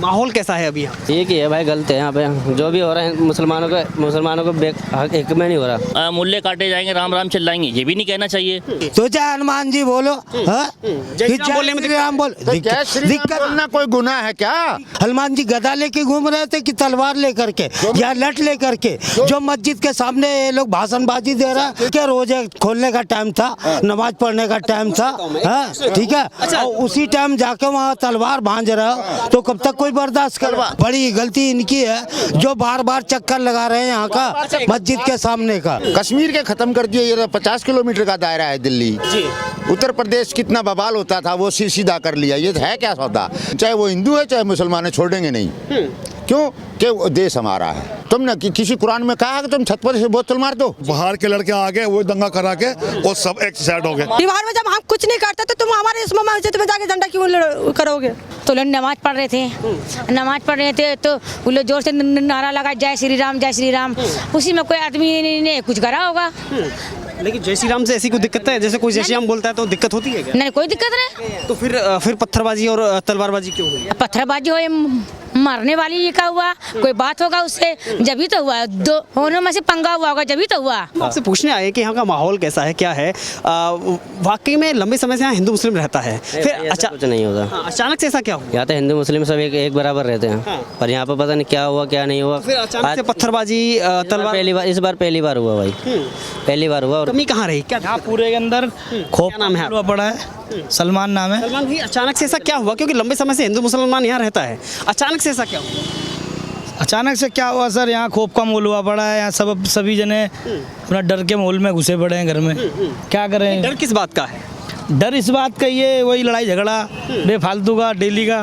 माहौल कैसा है अभी यहाँ? ठीक ही है भाई, गलत है यहाँ पे जो भी हो रहा है। मुसलमानों को एक में नहीं हो रहा। मूल्य काटे जाएंगे, राम राम चिल्लाएंगे, ये भी नहीं कहना चाहिए। तो चाहे हनुमान जी बोलो, बोलने में राम बोल, दिक्कत बोलना कोई गुनाह है क्या? हनुमान जी गदा लेके घूम रहे थे कि तलवार लेकर के या लठ लेकर के? जो मस्जिद के सामने ये लोग भाषणबाजी दे रहा है, क्या रोजे खोलने का टाइम था, नमाज पढ़ने का टाइम था, ठीक है, और उसी टाइम जाके वहाँ तलवार भांज रहे हो तो कब तक कोई बर्दाश्त कर? बड़ी गलती इनकी है जो बार बार चक्कर लगा रहे हैं यहाँ का मस्जिद के सामने का। कश्मीर के खत्म कर दिए, ये तो 50 किलोमीटर का दायरा है दिल्ली। उत्तर प्रदेश कितना बवाल होता था वो सीधा कर लिया। ये है क्या सौदा? चाहे वो हिंदू है चाहे मुसलमान है, छोड़ेंगे नहीं। क्यों? कि वो देश हमारा है। तुमने किसी कुरान में कहा कि तुम छत पर से बोतल मार दो? बाहर के लड़के आ गए, वो दंगा करा के और सब एक साइड हो गए। बिहार में जब हम कुछ नहीं करते तो तुम हमारे इस मस्जिद में जाके झंडा क्यों करोगे? तो लोग नमाज पढ़ रहे थे तो वो लोग जोर से नारा लगा जय श्री राम जय श्री राम। उसी में कोई आदमी ने कुछ करा होगा। लेकिन जय श्री राम से ऐसी कोई दिक्कत है? जैसे कोई जय श्री राम बोलता है तो दिक्कत होती है क्या? नहीं, कोई दिक्कत नहीं। तो फिर पत्थरबाजी और तलवारबाजी क्यों हुई? पत्थरबाजी हो मारने वाली ये का हुआ, कोई बात होगा उससे, जब ही तो हुआ। दोनों में से पंगा हुआ होगा, जब ही तो हुआ। आपसे पूछने आए कि यहाँ का माहौल कैसा है, क्या है? वाकई में लंबे समय से यहाँ हिंदू मुस्लिम रहता है, फिर कुछ नहीं होगा। अचानक से ऐसा क्या हुआ? यहाँ तो हिंदू मुस्लिम सब एक बराबर रहते हैं, पर यहाँ पर पता नहीं क्या हुआ क्या नहीं हुआ। फिर अचानक से पत्थरबाजी तलवार इस बार पहली बार हुआ भाई, पहली बार हुआ। और कमी कहाँ रही? क्या यहाँ पूरे के अंदर क्या नाम है आपका? पड़ा है सलमान नाम है। सलमान भाई, अचानक से ऐसा क्या हुआ? क्योंकि लंबे समय से हिंदू मुसलमान यहाँ रहता है, अचानक से ऐसा क्या हुआ? अचानक से क्या हुआ सर, यहाँ खौफ का माहौल हुआ पड़ा है। यहाँ सभी जने अपना डर के माहौल में घुसे पड़े हैं घर में। क्या करें? डर किस बात का है? डर इस बात का, ये वही लड़ाई झगड़ा बेफालतू का डेली का।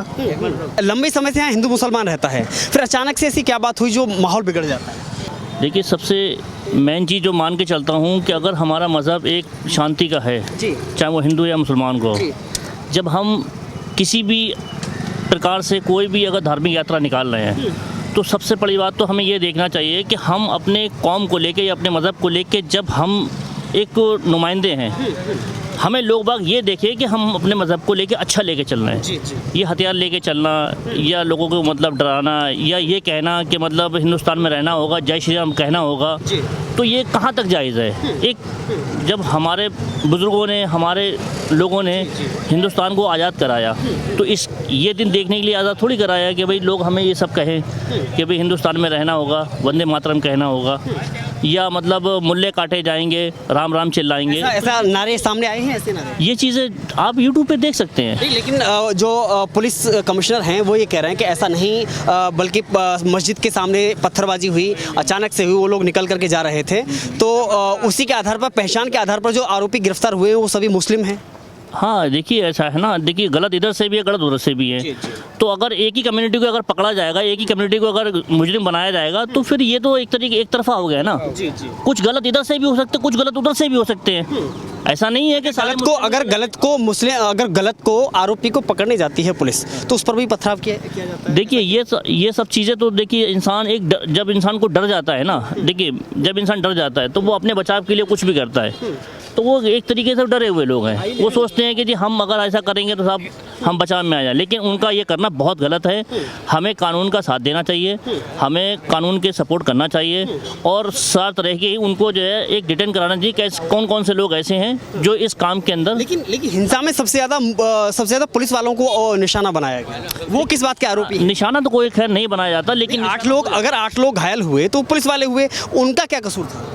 लंबे समय से यहाँ हिंदू मुसलमान रहता है, फिर अचानक से ऐसी क्या बात हुई जो माहौल बिगड़ जाता है? देखिए, सबसे मेन चीज़ जो मान के चलता हूँ कि अगर हमारा मज़हब एक शांति का है, चाहे वो हिंदू या मुसलमान को, जब हम किसी भी प्रकार से कोई भी अगर धार्मिक यात्रा निकाल रहे हैं तो सबसे बड़ी बात तो हमें ये देखना चाहिए कि हम अपने कौम को लेके या अपने मज़हब को लेके जब हम एक नुमाइंदे हैं, हमें लोग बाग ये देखें कि हम अपने मज़हब को लेके अच्छा लेके चल रहे हैं। ये हथियार लेके चलना या लोगों को मतलब डराना या ये कहना कि मतलब हिंदुस्तान में रहना होगा, जय श्री राम कहना होगा, तो ये कहाँ तक जायज़ है? एक जब हमारे बुज़ुर्गों ने, हमारे लोगों ने हिंदुस्तान को आज़ाद कराया तो ये दिन देखने के लिए आज़ाद थोड़ी कराया कि भाई लोग हमें ये सब कहें कि भाई हिंदुस्तान में रहना होगा, वंदे मातरम कहना होगा, या मतलब मूल्य काटे जाएंगे, राम राम चिल्लाएंगे। ऐसा नारे सामने आए हैं? ऐसे नारे ये चीज़ें आप यूट्यूब पे देख सकते हैं। नहीं, लेकिन जो पुलिस कमिश्नर हैं वो ये कह रहे हैं कि ऐसा नहीं, बल्कि मस्जिद के सामने पत्थरबाजी हुई, अचानक से हुई, वो लोग निकल करके जा रहे थे, तो उसी के आधार पर, पहचान के आधार पर जो आरोपी गिरफ्तार हुए वो सभी मुस्लिम हैं। हाँ, देखिए ऐसा है ना, देखिए गलत इधर से भी है, गलत उधर से भी है। तो अगर एक ही कम्युनिटी को अगर पकड़ा जाएगा, एक ही कम्युनिटी को अगर मुजरिम बनाया जाएगा तो फिर ये तो एक तरफा हो गया ना। कुछ गलत इधर से भी हो सकते हैं, कुछ गलत उधर से भी हो सकते हैं। ऐसा नहीं है कि अगर गलत को आरोपी को पकड़ने जाती है पुलिस तो उस पर भी पथराव किया जाता है। देखिए ये सब चीज़ें तो देखिए, इंसान जब इंसान को डर जाता है ना, देखिए जब इंसान डर जाता है तो वो अपने बचाव के लिए कुछ भी करता है। तो वो एक तरीके से डरे हुए लोग हैं, वो सोचते हैं कि जी हम अगर ऐसा करेंगे तो साहब हम बचाव में आ जाए, लेकिन उनका ये करना बहुत गलत है। हमें कानून का साथ देना चाहिए, हमें कानून के सपोर्ट करना चाहिए और साथ रह के उनको जो है एक डिटेन कराना चाहिए कि कौन कौन से लोग ऐसे हैं जो इस काम के अंदर। लेकिन हिंसा में सबसे ज़्यादा पुलिस वालों को निशाना बनाया गया, वो किस बात के आरोपी? निशाना तो कोई खैर नहीं बनाया जाता, लेकिन 8 लोग घायल हुए तो पुलिस वाले हुए, उनका क्या कसूर था?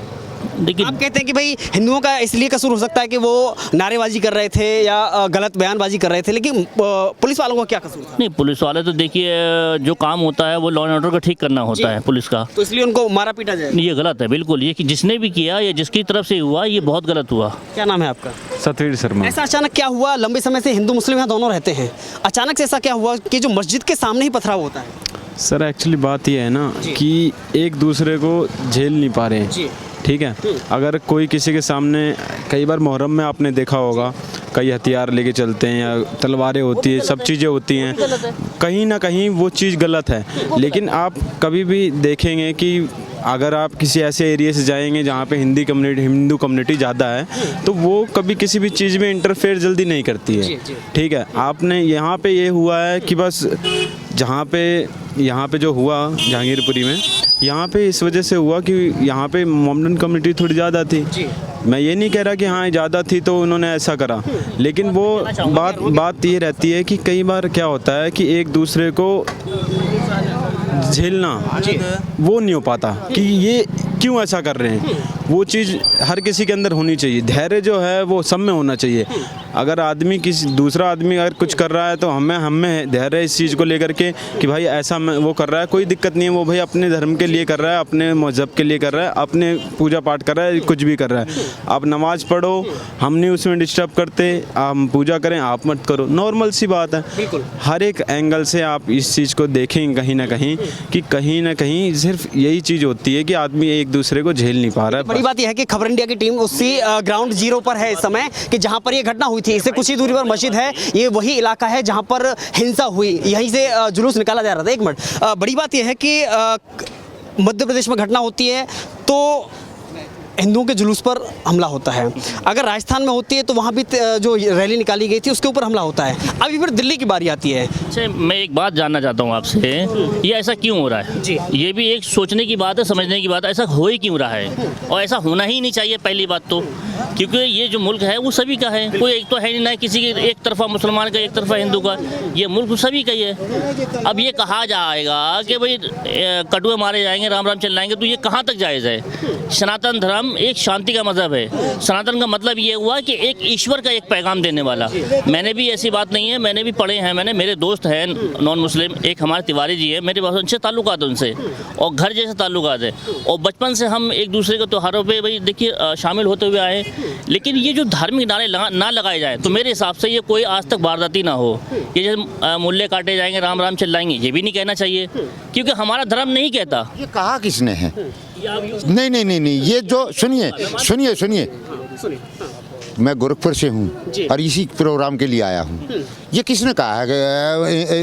देखिए, आप कहते हैं कि भाई हिंदुओं का इसलिए कसूर हो सकता है कि वो नारेबाजी कर रहे थे या गलत बयानबाजी कर रहे थे, लेकिन पुलिस वालों का क्या कसूर था? नहीं, पुलिस वाले तो देखिए जो काम होता है वो लॉ एंड ऑर्डर को ठीक करना होता है पुलिस का, तो इसलिए उनको मारा पीटा जाए? ये गलत है बिल्कुल। ये कि जिसने भी किया या जिसकी तरफ से हुआ ये बहुत गलत हुआ। क्या नाम है आपका? सतवीर शर्मा। ऐसा अचानक क्या हुआ? लंबे समय से हिंदू मुस्लिम यहाँ दोनों रहते हैं, अचानक से ऐसा क्या हुआ कि जो मस्जिद के सामने ही पथराव होता है? सर एक्चुअली बात ये है ना कि एक दूसरे को झेल नहीं पा रहे हैं, ठीक है। अगर कोई किसी के सामने, कई बार मुहर्रम में आपने देखा होगा कई हथियार लेके चलते हैं या तलवारें होती है, सब चीज़ें होती हैं, कहीं ना कहीं वो चीज़ गलत है। लेकिन आप कभी भी देखेंगे कि अगर आप किसी ऐसे एरिया से जाएंगे जहाँ पे हिंदू कम्युनिटी ज़्यादा है तो वो कभी किसी भी चीज़ में इंटरफेयर जल्दी नहीं करती है, ठीक है। आपने यहाँ पे ये हुआ है कि बस यहाँ पे जो हुआ जहांगीरपुरी में, यहाँ पे इस वजह से हुआ कि यहाँ पे मोमडन कम्युनिटी थोड़ी ज़्यादा थी। मैं ये नहीं कह रहा कि हाँ ज़्यादा थी तो उन्होंने ऐसा करा, लेकिन वो बात ये रहती है कि कई बार क्या होता है कि एक दूसरे को झेलना वो नहीं हो पाता कि ये क्यों ऐसा कर रहे हैं। वो चीज़ हर किसी के अंदर होनी चाहिए। धैर्य जो है वो सब में होना चाहिए। अगर दूसरा आदमी अगर कुछ कर रहा है तो हमें धैर्य इस चीज़ को लेकर के कि भाई ऐसा वो कर रहा है, कोई दिक्कत नहीं है, वो भाई अपने धर्म के लिए कर रहा है, अपने मज़हब के लिए कर रहा है, अपने पूजा पाठ कर रहा है, कुछ भी कर रहा है। आप नमाज़ पढ़ो, हम नहीं उसमें डिस्टर्ब करते, आप पूजा करें, आप मत करो, नॉर्मल सी बात है। हर एक एंगल से आप इस चीज़ को देखें कहीं ना कहीं सिर्फ यही चीज़ होती है कि आदमी एक दूसरे को झेल नहीं पा रहा है। बड़ी बात यह है कि खबर इंडिया की टीम उसी ग्राउंड जीरो पर है इस समय कि जहां पर यह घटना हुई थी। इससे कुछ ही दूरी पर मस्जिद है, ये वही इलाका है जहां पर हिंसा हुई, यहीं से जुलूस निकाला जा रहा था। एक मिनट, बड़ी बात यह है कि मध्य प्रदेश में घटना होती है तो हिंदुओं के जुलूस पर हमला होता है। अगर राजस्थान में होती है तो वहाँ भी जो रैली निकाली गई थी उसके ऊपर हमला होता है। अभी फिर दिल्ली की बारी आती है। अच्छा, मैं एक बात जानना चाहता हूँ आपसे, ये ऐसा क्यों हो रहा है जी? ये भी एक सोचने की बात है, समझने की बात है, ऐसा हो ही क्यों रहा है? और ऐसा होना ही नहीं चाहिए पहली बात तो, क्योंकि ये जो मुल्क है वो सभी का है, कोई एक तो है नहीं, ना किसी के एक तरफा मुसलमान का एक तरफा हिंदू का, ये मुल्क सभी का ही है। अब ये कहा जाएगा कि भाई कटुए मारे जाएंगे, राम राम चिल्लाएंगे, तो ये कहाँ तक जायज़ है? सनातन धर्म एक शांति का मजहब है। सनातन का मतलब ये हुआ कि एक ईश्वर का एक पैगाम देने वाला। मैंने भी ऐसी बात नहीं है, मैंने भी पढ़े हैं, मेरे दोस्त हैं नॉन मुस्लिम, एक हमारे तिवारी जी है, मेरे बहुत अच्छे ताल्लुकात उनसे और घर जैसे ताल्लुकात है, और बचपन से हम एक दूसरे के त्योहारों पे भाई देखिए शामिल होते हुए आए। लेकिन ये जो धार्मिक नारे ना लगाए जाए तो मेरे हिसाब से ये कोई आज तक वारदाती ना हो। ये जैसे मुल्ले काटे जाएंगे, राम राम चिल्लाएंगे, ये भी नहीं कहना चाहिए, क्योंकि हमारा धर्म नहीं कहता। ये कहा किसने है? नहीं, ये जो सुनिए, मैं गोरखपुर से हूँ और इसी प्रोग्राम के लिए आया हूँ। ये किसने कहा है कि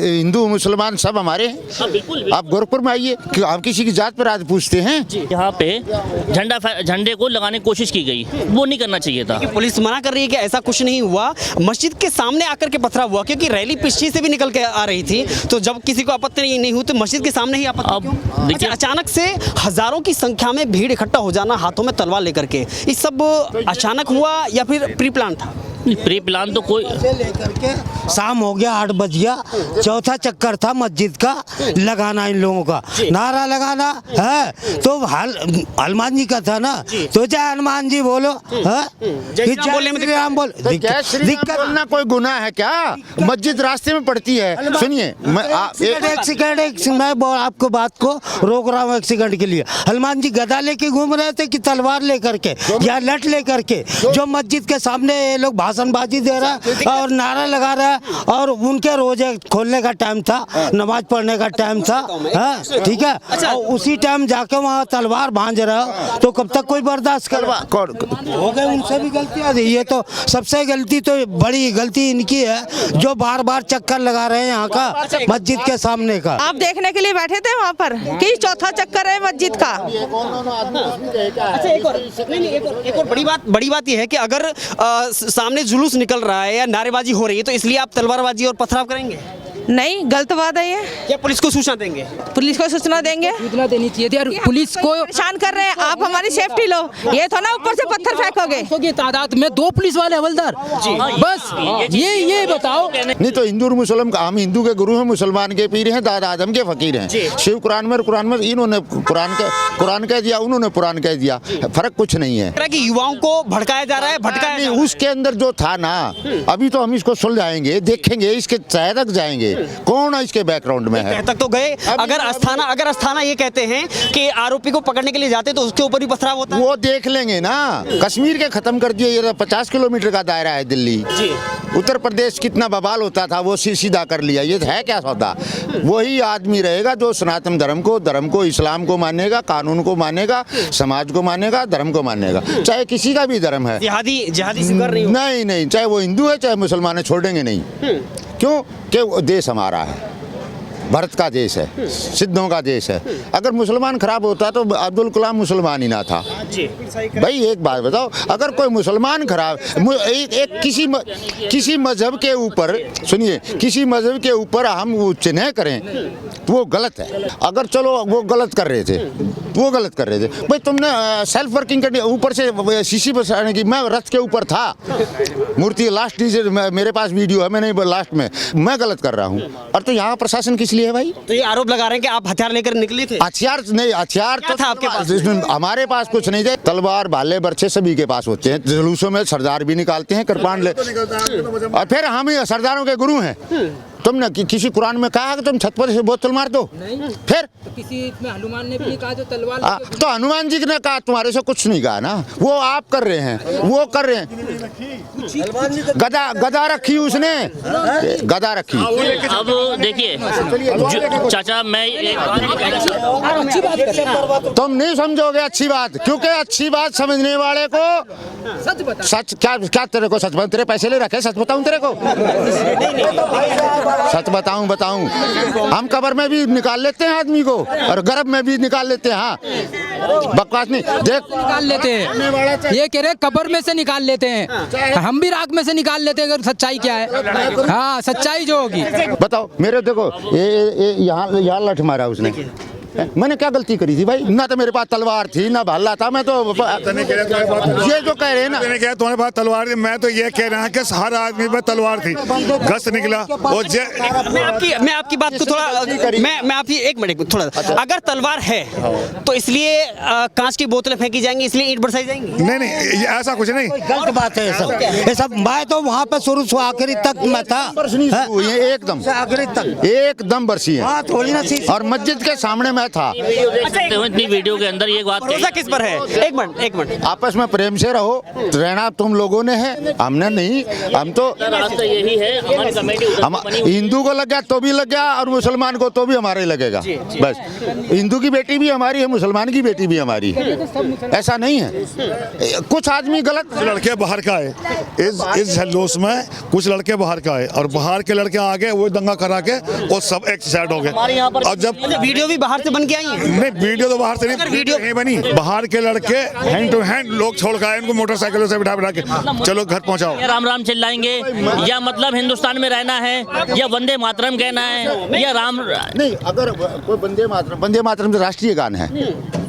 हिंदू मुसलमान सब हमारे हैं? आप गोरखपुर में आइए, कि आप किसी की जात पर आज पूछते हैं? यहाँ पे झंडे को लगाने की कोशिश की गई, वो नहीं करना चाहिए था। पुलिस मना कर रही है कि ऐसा कुछ नहीं हुआ, मस्जिद के सामने आकर के पथराव हुआ, क्योंकि रैली पीछे से भी निकल के आ रही थी, तो जब किसी को आपत्ति नहीं हुई तो मस्जिद के सामने ही आपत्ति क्यों? देखिए, अचानक से हजारों की संख्या में भीड़ इकट्ठा हो जाना, हाथों में तलवार लेकर के, ये सब अचानक हुआ या फिर प्री प्लान था? प्री प्लान तो कोई लेकर के शाम हो गया, 8 बज गया, चौथा चक्कर था मस्जिद का लगाना, इन लोगों का नारा लगाना है। तो हनुमान जी का था ना, तो जय हनुमान जी बोलो, जय राम बोल, दिक्कत बोलना कोई गुनाह है क्या? मस्जिद रास्ते में पड़ती है। सुनिए, एक सेकंड, मैं आपको बात को रोक रहा हूँ 1 सेकंड के लिए। हनुमान जी गदा लेके घूम रहे थे कि तलवार लेकर के या लठ लेकर के? जो मस्जिद के सामने ये लोग भाषणबाजी दे रहा है और नारा लगा रहा है, और उनके रोजे खोलने का टाइम था, नमाज पढ़ने का टाइम था, ठीक है, और उसी टाइम जाके वहाँ तलवार भांज रहा हो तो कब तक कोई बर्दाश्त करवा? हो गए, उनसे भी गलतियाँ थी। ये तो सबसे गलती तो बड़ी गलती इनकी है, जो बार बार चक्कर लगा रहे हैं यहाँ का मस्जिद के सामने का। आप देखने के लिए बैठे थे वहाँ पर कि चौथा चक्कर है मस्जिद का। एक और बड़ी बात यह है कि अगर सामने जुलूस निकल रहा है या नारेबाजी हो रही है तो इसलिए आप तलवारबाजी और पथराव करेंगे? नहीं, गलत बात है ये। क्या पुलिस को सूचना देंगे? पुलिस को सूचना देंगे, सूचना देनी चाहिए थी यार। पुलिस को परेशान कर रहे हैं आप, हमारी सेफ्टी लो। ये तो ना ऊपर से पत्थर फेंकोगे। तादाद में 2 पुलिस वाले हवलदार, बस ये बताओ। नहीं तो हिंदू और मुसलमान, हम हिंदू के गुरु हैं, मुसलमान के पीर हैं, दादा आदम के फकीर हैं। शिव कुरान में इन्होंने कुरान कह दिया, उन्होंने कुरान कह दिया, फर्क कुछ नहीं है। कि युवाओं को भड़काया जा रहा है, भटकाया जा रहा है। उसके अंदर जो था ना, अभी तो हम इसको सुलझाएंगे, देखेंगे, इसके तह तक जाएंगे, कौन है इसके बैकग्राउंड में है। तक तो गए। अगर अस्थाना ये कहते हैं कि आरोपी को पकड़ने के लिए जाते तो उसके ऊपर भी पथराव होता है। वो देख लेंगे ना, कश्मीर के खत्म कर दिए, ये 50 किलोमीटर का दायरा है दिल्ली। उत्तर प्रदेश कितना बवाल होता था वो सीधा कर लिया, ये है क्या सौदा? वही आदमी रहेगा जो सनातन धर्म को इस्लाम को मानेगा, कानून को मानेगा, समाज को मानेगा, धर्म को मानेगा, चाहे किसी का भी धर्म है। जिहादी स्वीकार नहीं, चाहे वो हिंदू है चाहे मुसलमान है, छोड़ेंगे नहीं। क्यों? कि वो देश हमारा है। भारत का देश है, सिद्धों का देश है। अगर मुसलमान खराब होता तो अब्दुल कलाम मुसलमान ही ना था। भाई एक बात बताओ, अगर कोई मुसलमान खराब एक किसी मजहब के ऊपर, सुनिए, किसी मजहब के ऊपर हम वो चिन्ह करें तो वो गलत है। अगर चलो वो गलत कर रहे थे, वो गलत कर रहे थे, भाई तुमने सेल्फ वर्किंग करने ऊपर से शीशी बसाने की, मैं रथ के ऊपर था, मूर्ति लास्ट डीजे मेरे पास वीडियो है, मैं नहीं लास्ट में मैं गलत कर रहा हूँ। और तो यहाँ प्रशासन किस लिए है भाई? तो ये आरोप लगा रहे हैं कि आप हथियार लेकर निकले थे। हथियार नहीं, हथियार तो था आपके पास? हमारे पास कुछ नहीं थे। तलवार भाले बर्छे सभी के पास होते हैं। जुलूसों में सरदार भी निकालते हैं, कृपाण ले, और फिर हम ही सरदारों के गुरु हैं। तुमने किसी कुरान में कहा कि तुम छत पर से बोतल मार दो? फिर तो किसी में हनुमान ने भी नहीं कहा जो तलवार तो हनुमान जी ने कहा, तुम्हारे से कुछ नहीं कहा ना, वो आप कर रहे हैं, वो कर रहे हैं। गदा रखी उसने, गदा रखी। अब देखिए चाचा, मैं तुम नहीं समझोगे अच्छी बात, क्योंकि अच्छी बात समझने वाले को सच क्या तेरे को सच बताऊं? तेरे पैसे ले रखे, सच बताऊं तेरे को? सच बताऊं हम कब्र में भी निकाल लेते हैं आदमी को, और गर्भ में भी निकाल लेते हैं। हाँ, बकवास नहीं, देख निकाल लेते हैं, ये कह रहे कब्र में से निकाल लेते हैं, हम भी राख में से निकाल लेते हैं। अगर सच्चाई क्या है, हाँ सच्चाई जो होगी बताओ मेरे। देखो ये यहाँ लठ मारा उसने, मैंने क्या गलती करी थी भाई? ना तो मेरे पास तलवार थी ना भाला था। मैं तो ये जो कह रहे हैं ना, तुम्हारे पास तलवार थी, मैं तो ये कह रहा हूँ कि हर आदमी पे तलवार थी, गश्त निकला। और मैं आपकी बात को थोड़ा, मैं आपकी एक मिनट थोड़ा, अगर तलवार है तो इसलिए कांच की बोतलें फेंकी जाएंगी, इसलिए ईंट बरसाई जाएंगी? नहीं, ऐसा कुछ नहीं, गलत बात है ये सब। मैं तो वहाँ पे शुरू से आखिरी तक मैं था, एकदम आखिरी तक एकदम बरसी है, थोड़ी ना सी। और मस्जिद के सामने मैं था। इतनी वीडियो के अंदर ये बात भरोसा किस पर है? एक मिनट, आपस में प्रेम से रहो। रहना तुम लोगों ने है, हमने नहीं। हम तो रास्ता यही है, हमारी कमेटी हिंदू को लग गया तो भी लग गया, और मुसलमान को तो भी हमारे लगेगा। बस हिंदू की बेटी भी हमारी है, मुसलमान की बेटी भी हमारी है, ऐसा नहीं है। कुछ आदमी गलत लड़के बाहर का है, इस जलूस में कुछ लड़के बाहर का है, और बाहर के लड़के आगे वो दंगा करा के वो सब एक साइड हो गए। और जब वीडियो भी बाहर से बन के आई है? नहीं, वीडियो तो बाहर से नहीं, वीडियो नहीं बनी। बाहर के लड़के हैंड टू हैंड लोग छोड़ के आए, उनको मोटरसाइकिलों से बिठा के चलो घर पहुंचाओ। राम राम चिल्लाएंगे, या मतलब हिंदुस्तान में रहना है, या वंदे मातरम कहना है, या राम नहीं। अगर कोई वंदे मातरम तो राष्ट्रीय गान है।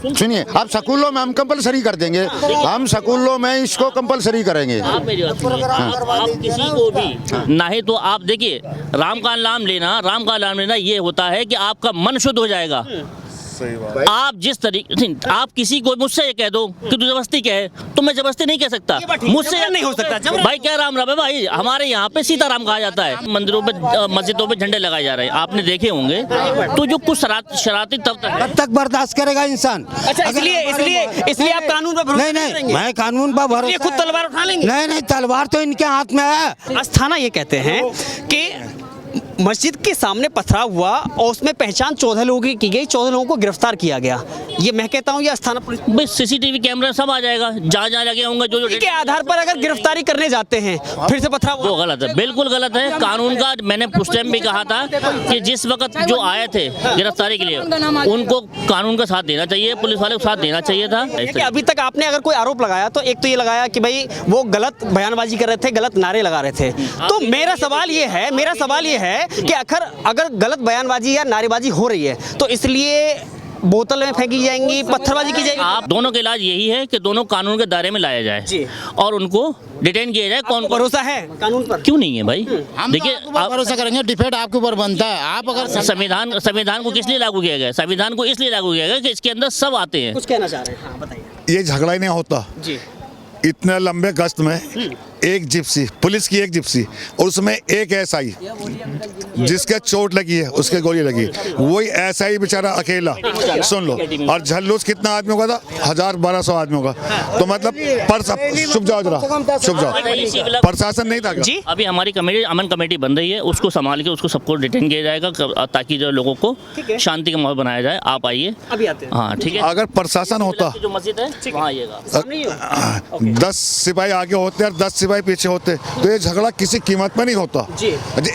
सुनिए, अब स्कूलों में हम कंपलसरी कर देंगे, हम स्कूलों में इसको कंपलसरी करेंगे। आप मेरी बात सुनिए, आप किसी को भी ना ही तो आप देखिए, राम का नाम लेना ये होता है कि आपका मन शुद्ध हो जाएगा। आप जिस तरीके, आप किसी को मुझसे ये कह दो कि तू जबरदस्ती कहे, तो मैं जबरदस्ती नहीं कह सकता, मुझसे नहीं हो सकता भाई। क्या राम राम है भाई? हमारे यहाँ पे सीताराम कहा जाता है, मंदिरों पे मस्जिदों पे झंडे लगाए जा रहे हैं, आपने देखे होंगे। तो जो कुछ शरारती तब तक बर्दाश्त करेगा इंसान। अच्छा, इसलिए आप कानून पर भरोसा नहीं, मैं कानून पर भरोसा, खुद तलवार उठा लेंगे? नहीं, तलवार तो इनके हाथ में है। अस्थाना ये कहते हैं कि मस्जिद के सामने पथराव हुआ और उसमें पहचान 14 लोगों की गई, 14 लोगों को गिरफ्तार किया गया। ये मैं कहता हूँ, ये अस्थाना पुलिस, सीसीटीवी कैमरा सब आ जाएगा, जहाँ लगे होंगे, जो के आधार पर अगर गिरफ्तारी करने जाते हैं फिर से पथराव, वो गलत है, बिल्कुल गलत है। कानून का मैंने उस टाइम भी कहा था कि जिस वक्त जो आए थे गिरफ्तारी के लिए, उनको कानून का साथ देना चाहिए, पुलिस वाले को साथ देना चाहिए था। अभी तक आपने अगर कोई आरोप लगाया तो एक तो ये लगाया कि भाई वो गलत बयानबाजी कर रहे थे, गलत नारे लगा रहे थे। तो मेरा सवाल ये है कि अगर गलत बयानबाजी या नारेबाजी हो रही है तो इसलिए बोतल में फेंकी जाएंगी, पत्थरबाजी की जाएगी? आप दोनों का इलाज यही है कि दोनों कानून के दायरे में लाया जाए और उनको डिटेन किया जाए। कौन भरोसा है कानून पर? क्यों नहीं है भाई? देखिए, आप भरोसा करेंगे, डिफेंड आपके ऊपर बनता है। आप अगर संविधान को किस लिए लागू किया गया? संविधान को इसलिए लागू किया गया कि इसके अंदर सब आते हैं। कुछ कहना चाह रहे हैं? हाँ, बताइए। ये झगड़ा ही नहीं होता जी। इतने लंबे गश्त में एक जिप्सी, पुलिस की एक जिप्सी, और उसमें एक एसआई जिसके चोट लगी है, उसके गोली लगी, वही एसआई बेचारा अकेला। सुन लो, और झल्लूस कितना आदमियों का था? 1000-1200 आदमियों का। तो मतलब चुप जाओ जरा, चुप जाओ, प्रशासन नहीं था जी। अभी हमारी कमेटी, अमन कमेटी बन रही है, उसको संभाल के उसको सबको डिटेन किया जाएगा ताकि जो लोगों को शांति का माहौल बनाया जाए। आप आइए, अभी आते हैं। हाँ ठीक है। अगर प्रशासन होता, जो मस्जिद है वहाँ आइएगा, 10 सिपाही आगे होते हैं, 10 सिपाही सिपाही पीछे होते तो ये झगड़ा किसी कीमत में नहीं होता जी।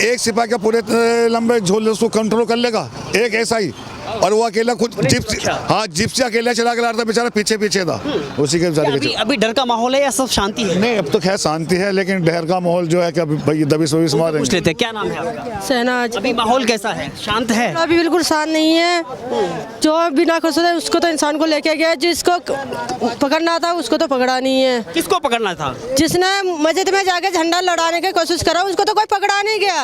एक सिपाही का पूरे लंबे झोले उसको कंट्रोल कर लेगा एक ऐसा ही, और वो अकेला खुद जीप से अकेला चला के ला रहा था, बेचारा पीछे पीछे था उसी के अभी अभी डर का माहौल है या सब शांति है? नहीं, अब तो खैर शांति है, लेकिन डर का माहौल जो है कि अभी भाई दबिश वबिश पूछ मारेंगे। लेते हैं, क्या नाम है आपका? शहनाज। अभी माहौल कैसा है? शांत है? अभी बिल्कुल शांत नहीं है। जो बिना कसूर है उसको तो इंसान को लेके गया, जिसको पकड़ना था उसको तो पकड़ा नहीं है। किसको पकड़ना था? जिसने मस्जिद में जाके झंडा लड़ाने की कोशिश करा उसको तो कोई पकड़ा नहीं गया।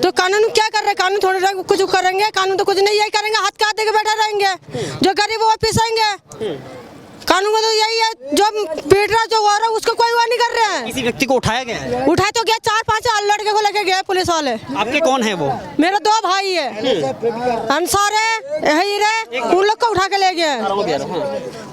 तो कानून क्या कर रहे? कानून थोड़ी कुछ करेंगे, कानून तो कुछ नहीं, यही करेंगे, हाथ काट देके बैठे रहेंगे। जो गरीब वो पिसेंगे। कानून तो यही है, जो पीट रहा जो हो रहा उसको कोई वो नहीं कर रहे हैं। किसी व्यक्ति को उठाया गया है? उठाए तो गया, 4-5 लड़के को लेके गए पुलिस वाले। आपके कौन है वो? मेरे 2 भाई है, अंसार है, हीर है, उन लोग को उठा के ले गए।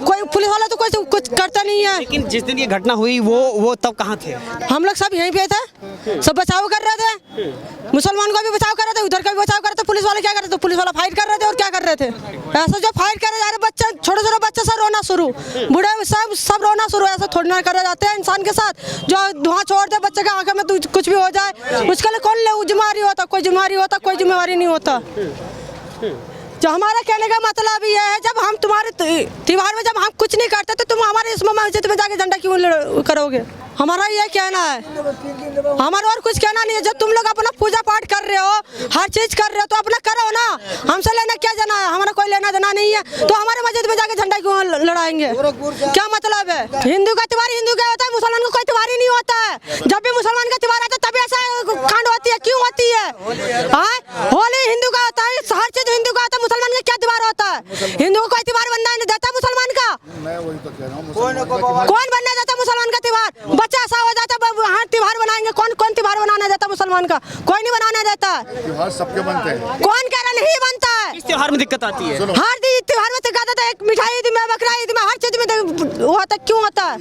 कोई पुलिस वाला तो कोई कुछ करता नहीं है। लेकिन जिस दिन ये घटना हुई वो तब कहाँ थे? हम लोग सब यहीं पे थे, सब बचाव कर रहे थे, मुसलमान को भी बचाव कर रहे थे, उधर का भी बचाव कर रहे थे। पुलिस वाले क्या कर रहे थे? पुलिस वाला फाइट कर रहे थे और क्या कर रहे थे? ऐसा जो फाइट कर रहे थे, बच्चे छोटे बच्चे से रोना शुरू, बूढ़े सब रोना शुरू। ऐसा थोड़ी ना करे जाते हैं इंसान के साथ। जो धुआं छोड़ दे बच्चे के आंखें में कुछ भी हो जाए, उसके लिए कौन जिम्मेवारी होता? कोई जिम्मेवारी होता? कोई जिम्मेवारी नहीं होता। जो हमारा कहने का मतलब ये है, जब हम तुम्हारे त्योहार में जब हम कुछ नहीं करते तो तुम हमारे इस मस्जिद में जाके झंडा क्यों करोगे? हमारा ये कहना है, हमारा और कुछ कहना नहीं है। जब तुम लोग अपना पूजा पाठ कर रहे हो, हर चीज कर रहे हो, तो अपना करो ना। हमसे लेना क्या जाना है? हमारा कोई लेना देना नहीं है, तो हमारे मस्जिद में जाके झंडा क्यों लड़ाएंगे? क्या मतलब है? हिंदू का त्योहार हिंदू का होता है, मुसलमान का कोई त्योहार ही नहीं होता है। जब भी मुसलमान का त्योहार आता है तभी ऐसा कांड होती है, क्यों होती है? होली हिंदू का होता है, हर चीज हिंदू का होता है, मुसलमान का क्या त्योहार होता है? हिंदू को कोई त्योहार बनना नहीं देता मुसलमान का। कौन बनना देता मुसलमान का त्योहार? बच्चा ऐसा हो जाता है, हाँ त्योहार बनाएंगे, कौन त्योहार बनाने देता मुसलमान का? कोई नहीं बनाने देता। त्योहार सबके बनते हैं, कौन कह रहा नहीं बनता है? किस त्योहार में दिक्कत आती है? हर त्योहार में दिक्कत आता है। एक मिठाई ईद में, बकरा ईद में, हर चीज में होता, क्यों होता है?